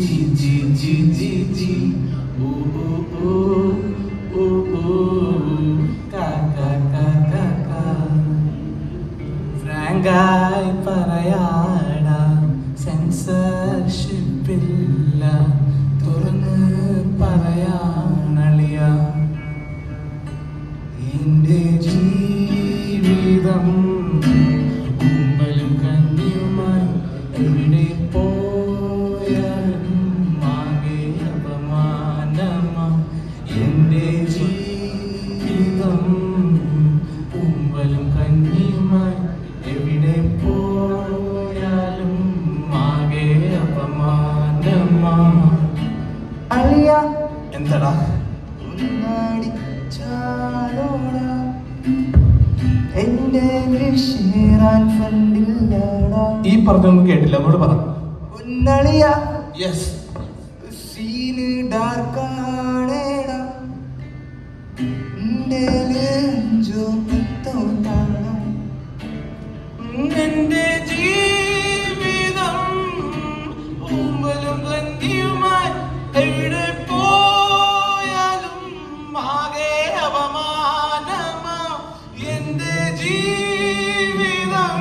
G ജി ജി ജി ജി ഓ ഓ ഓ ഓ കാ കാ കാ കാ കാ ഫ്രാങ്കായി പറയാടാ സെൻസർഷിപ്പില്ല തുറന്ന് പറയാനളിയ എന്റെ ജീവിതം കുമ്പലും കഞ്ഞിയുമായി എവിടെ പോയാലും ആകെ അപമാനമാ എന്റെ ജീവിതം കുമ്പലും കഞ്ഞിയുമായി എവിടെ പോയാലും ആകെ അപമാനമാ അളിയ എന്താടാ ഈ പറഞ്ഞൊന്നും കേട്ടില്ല അങ്ങോട്ട് പറ യെസ് സീന് ഡാർക്കാണേടാ എന്റെ ജീവിതം പൂമ്പലും കഞ്ഞിയുമായി എവിടെ പോയാലും ആകെ അപമാനമാ എന്റെ ജീവിതം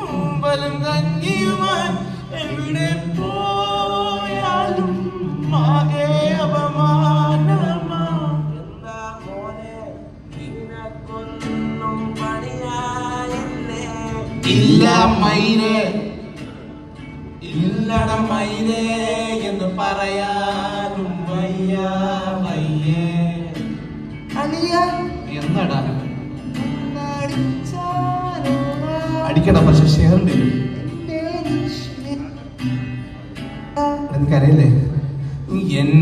പൂമ്പലും കഞ്ഞിയുമായി എവിടെ പോയാലും ആകെ അപമാനമാ എന്താ മോനെ നിനക്കൊന്നും പണിയായില്ലേ? ഇല്ല മൈനെ ഇല്ലട മൈനെ എന്ന് പറയാനും വയ്യ വയ്യേ അളിയ എന്നടാ അടിച്ചാലോ അടിക്കടാ പക്ഷെ ഷെയർ ഉണ്ട് എനിക്കറിയില്ലേ എന്നെ